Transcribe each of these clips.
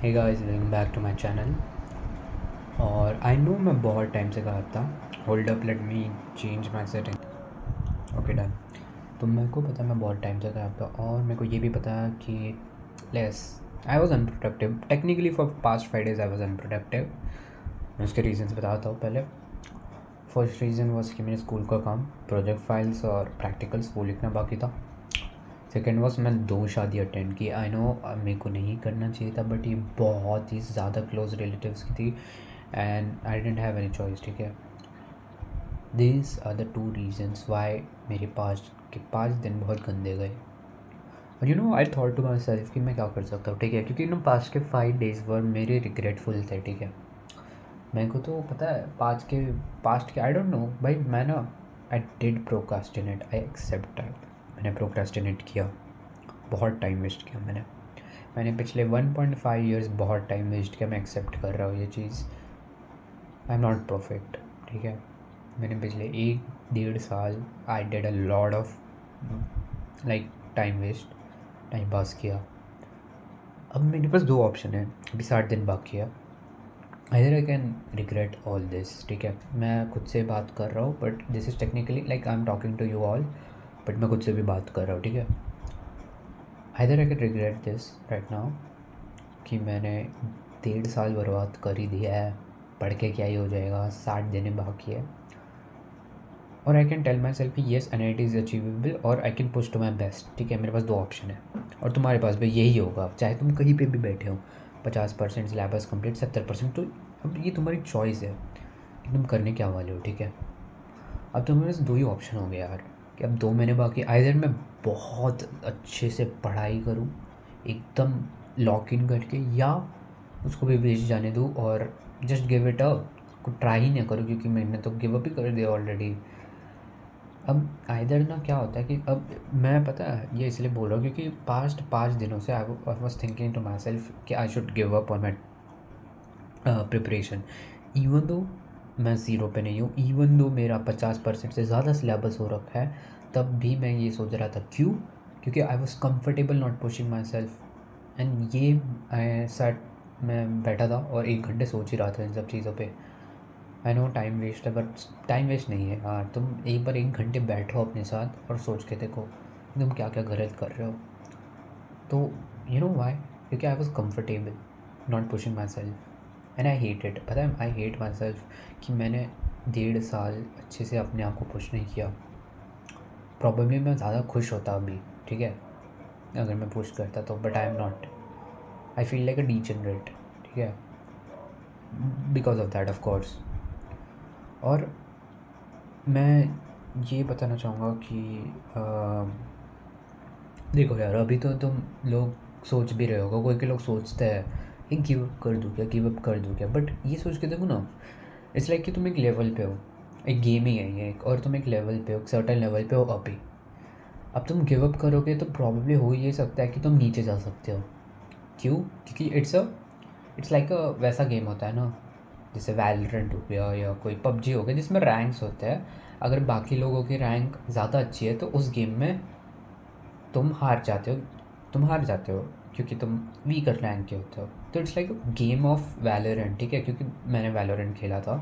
Hey guys, welcome back to my channel. और I know मैं बहुत टाइम से कहा था hold up, let me change my setting. Okay done. तो मेरे को पता, मैं बहुत टाइम से कहा था और मेरे को ये भी पता कि less I was unproductive technically for past 5 days। I was unproductive. मैं उसके रीजन्स बताता हूँ। पहले फर्स्ट रीज़न वॉज कि मेरे स्कूल का काम, प्रोजेक्ट फाइल्स और प्रैक्टिकल्स वो लिखना बाकी था। सेकेंड वॉज मैं 2 शादी अटेंड की। आई नो मेरे को नहीं करना चाहिए था, बट ये बहुत ही ज़्यादा क्लोज रिलेटिव्स की थी and I didn't have any choice. ठीक है, these are the 2 reasons why मेरे पास्ट के 5 दिन बहुत गंदे गए। और you know I thought to myself कि मैं क्या कर सकता हूँ। ठीक है, क्योंकि ना पास्ट के 5 days वर मेरे रिग्रेटफुल थे। ठीक है, मेरे को तो पता है पास्ट के आई डोंट नो भाई। मैं ना I did procrastinate, I accept that. मैंने प्रोक्रास्टिनेट किया, बहुत टाइम वेस्ट किया मैंने पिछले 1.5 ईयर्स बहुत टाइम वेस्ट किया। मैं एक्सेप्ट कर रहा हूँ ये चीज़। I am not perfect. ठीक है, मैंने पिछले 1 डेढ़ साल I did a lot of like time waste, time pass किया। अब मेरे पास 2 ऑप्शन है, अभी 60 दिन बाकी है। Either I can regret all this. ठीक है, मैं खुद से बात कर रहा हूँ, but this is technically like I am talking to you all, but मैं खुद से भी बात कर रहा हूँ। ठीक है, either I can regret this right now कि मैंने 1.5 साल बर्बाद कर ही दिया है, पढ़ के क्या ही हो जाएगा, 60 दिन बाकी है। और I can tell myself कि येस NIT इज़ अचीवेबल और I can push to my best. ठीक है, मेरे पास 2 ऑप्शन है और तुम्हारे पास भी यही होगा, चाहे तुम कहीं पे भी बैठे हो। 50% सिलेबस कंप्लीट, 70%। तो अब ये तुम्हारी चॉइस है कि तुम करने क्या वाले हो। ठीक है, अब तो मेरे पास 2 ही ऑप्शन हो गए यार, कि अब 2 महीने बाकी। आइदर मैं बहुत अच्छे से पढ़ाई करूँ एकदम लॉक इन करके, या उसको भी वेस्ट जाने दूँ और जस्ट गिव इट अप, को ट्राई ही ना करूँ, क्योंकि मैंने तो गिव अप ही कर दिया ऑलरेडी। अब आइदर ना क्या होता है कि अब मैं पता है ये इसलिए बोल रहा हूँ क्योंकि पास्ट 5 दिनों से I was thinking to myself कि I should give up on my preparation. Even though मैं ज़ीरो पे नहीं हूँ, इवन दो मेरा 50% से ज़्यादा सिलेबस हो रखा है, तब भी मैं ये सोच रहा था। क्यों? क्योंकि I was comfortable not pushing my self. And ये सेट मैं बैठा था और 1 घंटे सोच ही रहा था इन सब चीज़ों पे। आई नो टाइम वेस्ट है, बट टाइम वेस्ट नहीं है। हाँ, तुम एक बार 1 घंटे बैठो अपने साथ और सोच के देखो कि तुम क्या क्या गलत कर रहे हो। तो यू नो वाई, क्योंकि I was comfortable not pushing my self and I hate it. पता है, आई हेट माई सेल्फ कि मैंने 1.5 साल अच्छे से अपने आप को पुश नहीं किया। प्रॉबेबली मैं ज़्यादा खुश होता अभी। ठीक है, अगर मैं पुश करता तो, but I am not. I feel like a degenerate. ठीक है, because of that of course. और मैं ये बताना चाहूँगा कि देखो यार, अभी तो तुम लोग सोच भी रहे होगा, कोई के लोग सोचते हैं कि गिव अप कर दूँ क्या, गिव अप कर दूँ क्या। बट ये सोच के देखो ना, इट्स लाइक कि तुम एक लेवल पे हो, एक गेम ही है ये एक, और तुम एक लेवल पे हो, एक सर्टेन लेवल पे हो अभी। अब तुम गिव अप करोगे तो प्रॉब्लली हो ये सकता है कि तुम नीचे जा सकते हो। क्यों? क्योंकि इट्स लाइक अ वैसा गेम होता है ना, जैसे वैलोरेंट हो गया या कोई पबजी हो गया, जिसमें रैंक्स होते हैं। अगर बाकी लोगों की रैंक ज़्यादा अच्छी है तो उस गेम में तुम हार जाते हो क्योंकि तुम वीकर रैंक के होते हो। तो it's like game of Valorant. ठीक है, क्योंकि मैंने वैलोरेंट खेला था,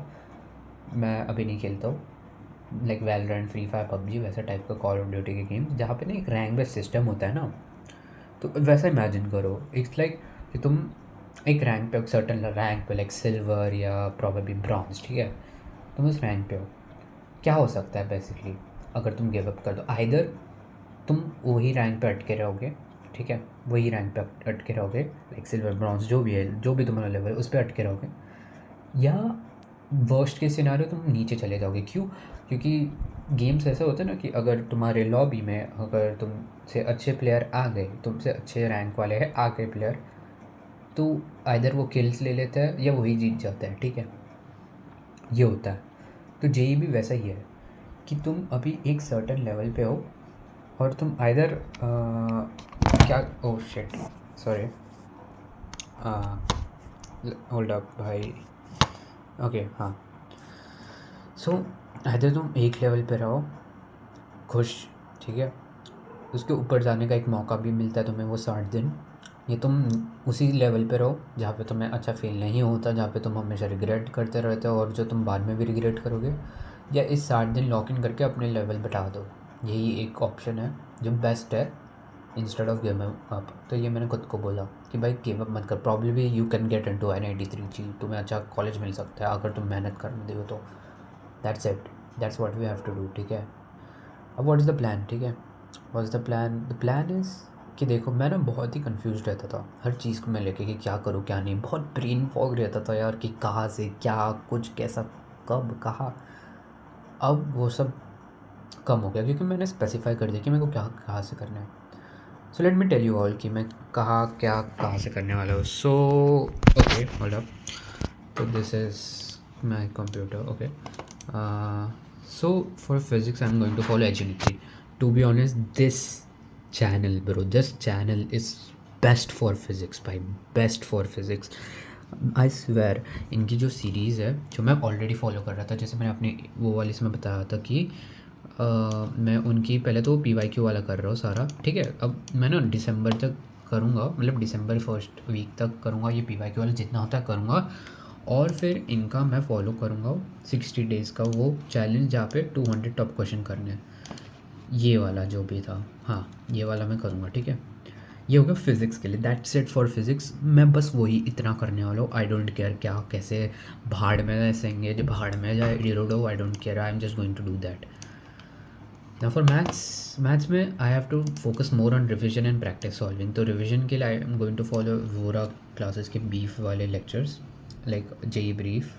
मैं अभी नहीं खेलता हूँ। Like Valorant, free fire, PUBG वैसा टाइप का कॉल ऑफ ड्यूटी के गेम जहाँ पे ना एक रैंक बेस्ड सिस्टम होता है ना। तो वैसा इमेजिन करो, इट्स लाइक कि तुम एक रैंक पे, एक सर्टन रैंक पे, लाइक सिल्वर या प्रॉबेबली ब्रॉन्ज। ठीक है, तुम उस रैंक पे हो। क्या हो सकता है बेसिकली अगर तुम गिव अप कर दो? आइदर तुम वही रैंक पे अटके रहोगे। ठीक है, वही रैंक पे अटके रहोगे, लाइक सिल्वर, ब्रॉन्ज, जो भी है, जो भी तुम्हारा लेवल है उस पर अटके रहोगे। या वर्स्ट के सिनारियो तुम नीचे चले जाओगे। क्यों? क्योंकि गेम्स ऐसे होते हैं ना कि अगर तुम्हारे लॉबी में अगर तुमसे अच्छे प्लेयर आ गए, तुमसे अच्छे रैंक वाले हैं आ गए प्लेयर, तो आइदर वो किल्स ले लेता है या वही जीत जाता है। ठीक है, ये होता है। तो जेई भी वैसा ही है कि तुम अभी एक सर्टेन लेवल पे हो और तुम आइदर क्या, oh shit, sorry, hold up भाई। ओके, हाँ। सो आइदर तुम एक लेवल पे रहो खुश, ठीक है, उसके ऊपर जाने का एक मौका भी मिलता है तुम्हें वो 60 दिन, ये तुम उसी लेवल पे रहो जहाँ पे तुम्हें अच्छा फील नहीं होता, जहाँ पे तुम हमेशा रिग्रेट करते रहते हो और जो तुम बाद में भी रिग्रेट करोगे, या इस 60 दिन लॉक इन करके अपने लेवल बढ़ा दो। यही एक ऑप्शन है जो बेस्ट है इंस्टेड ऑफ गिव अप। तो ये मैंने खुद को बोला कि भाई गिव अप मत कर, probably you can get into NIT जी, तुम्हें अच्छा कॉलेज मिल सकता है अगर तुम मेहनत करने दो तो। That's it, that's what we have to do, ठीक है। अब व्हाट इज़ द प्लान, ठीक है। What is the plan is कि देखो मैं ना बहुत ही कंफ्यूज रहता था हर चीज़ को मैं लेके कि क्या करूँ क्या नहीं, बहुत ब्रेन फॉग रहता था यार कि कहाँ से क्या कुछ कैसा कब कहाँ। अब वो सब कम हो गया क्योंकि मैंने स्पेसिफाई कर दिया कि मेरे को क्या कहाँ से करना है। So let me tell you all कि मैं कहाँ क्या कहाँ से करने वाला हूँ। सो ओके होल्ड अप, तो this is my computer, okay. So for physics I'm going to follow HNT. To be honest, this channel bro, this channel is best for physics भाई, best for physics. I swear इनकी जो series है जो मैं already follow कर रहा था, जैसे मैंने अपनी वो वाली इसमें बताया था कि मैं उनकी पहले तो PYQ वाला कर रहा हूँ सारा, ठीक है। अब मैं ना दिसंबर तक करूँगा, मतलब दिसंबर फर्स्ट वीक तक करूँगा ये PYQ वाला, जितना होता है करूँगा। और फिर इनका मैं फॉलो करूँगा 60 डेज़ का वो चैलेंज जहाँ पे 200 टॉप क्वेश्चन करने हैं, ये वाला जो भी था, हाँ ये वाला मैं करूँगा, ठीक है। ये होगा फिज़िक्स के लिए, दैट्स इट फॉर फिज़िक्स। मैं बस वही इतना करने वाला हूँ। आई डोंट केयर क्या कैसे भाड़ में ऐसेंगे, जो भाड़ में जाए डिरोडो, I don't care, I am just going to do that. ना फॉर मैथ्स में I have to focus more on revision and practice solving. तो रिविजन के लिए I am going to follow Vora classes के बीफ वाले lectures, like JEE brief,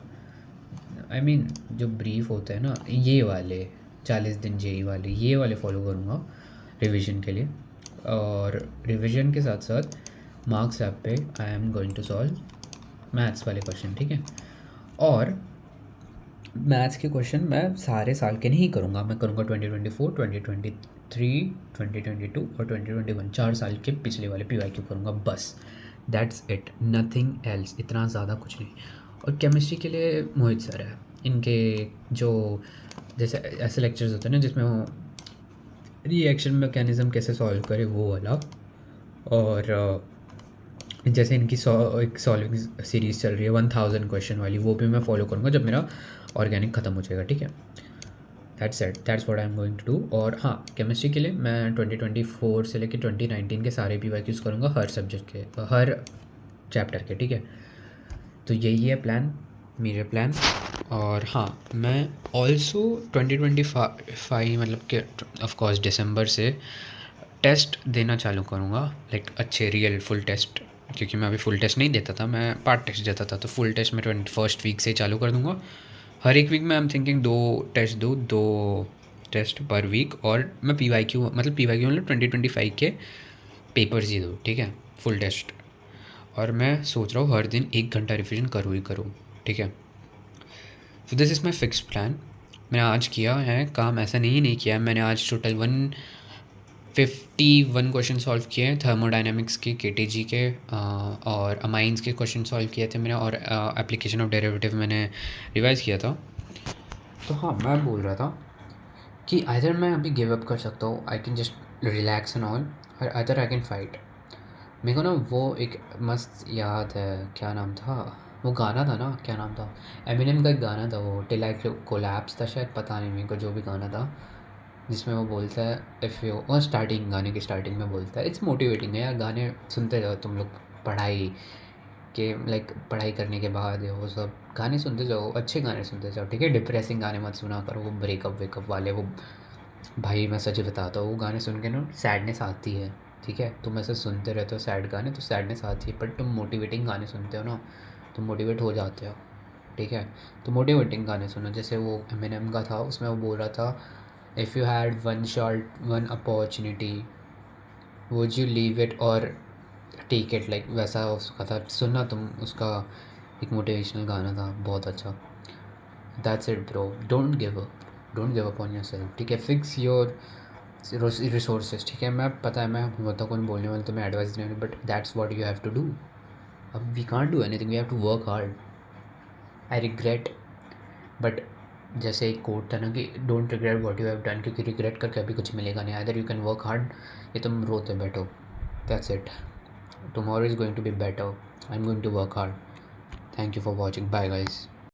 I mean जो brief होते हैं ना ये वाले 40 दिन जेई वाले, ये वाले फॉलो करूँगा रिविजन के लिए। और रिविजन के साथ साथ मार्क्स ऐप पे I am going to solve maths वाले क्वेश्चन, ठीक है। और मैथ्स के क्वेश्चन मैं सारे साल के नहीं करूँगा, मैं करूँगा 2024, 2023, 2022 और 2021, 4 साल के पिछले वाले PYQ करूँगा बस। दैट्स इट, नथिंग एल्स, इतना ज़्यादा कुछ नहीं। और केमिस्ट्री के लिए मोहित सर है, इनके जो जैसे ऐसे लेक्चर्स होते हैं ना जिसमें वो रिएक्शन मैकेनिज़्म कैसे सॉल्व करे वो वाला, और जैसे इनकी एक सॉल्विंग सीरीज़ चल रही है 1000 क्वेश्चन वाली, वो भी मैं फॉलो करूँगा जब मेरा ऑर्गेनिक ख़त्म हो जाएगा, ठीक है। That's it, that's what I am going to do. और हाँ, केमिस्ट्री के लिए मैं 2024 से लेकर 2019 के सारे PYQs करूँगा हर सब्जेक्ट के, हर चैप्टर के, ठीक है। तो यही है प्लान, मेरे प्लान। और हाँ, मैं ऑल्सो 2025 मतलब कि ऑफकोर्स दिसंबर से टेस्ट देना चालू करूँगा, लाइक अच्छे रियल फुल टेस्ट, क्योंकि मैं अभी फुल टेस्ट नहीं देता था, मैं पार्ट टेस्ट देता था। तो फुल टेस्ट मैं 21st वीक से चालू कर दूँगा। हर एक वीक में आई एम थिंकिंग 2 टेस्ट दूँ, 2 टेस्ट पर वीक। और मैं PYQ मतलब 2025 के पेपर्स ही दूँ, ठीक है, फुल टेस्ट। और मैं सोच रहा हूँ हर दिन 1 घंटा रिविजन करूँ ही करूँ, ठीक है। So this is my fix plan. मैंने आज किया है काम, ऐसा नहीं किया है। मैंने आज टोटल 151 क्वेश्चन सॉल्व किए हैं, थर्मोडाइनमिक्स के, KTG के और अमाइंस के क्वेश्चन सॉल्व किए थे मैंने। और एप्लीकेशन ऑफ डेरिवेटिव मैंने रिवाइज़ किया था। तो हाँ, मैं बोल रहा था कि आइदर मैं अभी गिव अप कर सकता हूँ, I can just relax and all, और आइदर आई कैन फाइट। मेरे को ना वो एक मस्त याद है, क्या नाम था वो गाना था ना, क्या नाम था, एमिनेम का एक गाना था, वो टिल आई कोलैप्स था शायद, पता नहीं मेरे को, जो भी गाना था जिसमें वो बोलता है इफ़ यू, और स्टार्टिंग, गाने की स्टार्टिंग में बोलता है, इट्स मोटिवेटिंग है यार, गाने सुनते जाओ तुम लोग पढ़ाई के, लाइक पढ़ाई करने के बाद वो सब गाने सुनते जाओ, अच्छे गाने सुनते जाओ, ठीक है। डिप्रेसिंग गाने मत सुना करो, वो ब्रेकअप वेकअप वाले, वो भाई मैं सच बताता हूँ वो गाने सुन के ना सैडनेस आती है, ठीक है। तुम ऐसे सुनते रहते हो सैड गाने तो सैडनेस आती है, बट तुम मोटिवेटिंग गाने सुनते हो ना, तुम मोटिवेट हो जाते हो, ठीक है। तो मोटिवेटिंग गाने सुनो, जैसे वो एमिनेम का था, उसमें वो बोल रहा था if you had one shot one opportunity would you leave it और टेक इट, लाइक वैसा उसका था, सुनना तुम उसका, एक मोटिवेशनल गाना था बहुत अच्छा। That's it bro, don't give up on your self, ठीक है। फिक्स योर रिसोर्सेज, ठीक है। मैं पता है मैं होता कौन बोलने वाला, तो मैं एडवाइस नहीं, but that's what you have to do. अब we can't do anything, we have to work hard. I regret, but जैसे एक कोट था ना कि don't regret what you have done, क्योंकि रिग्रेट करके अभी कुछ मिलेगा नहीं। Either you can work hard या तुम रोते बैठो, that's it. Tomorrow is going to be better. I'm going to work hard. Thank you for watching. Bye guys.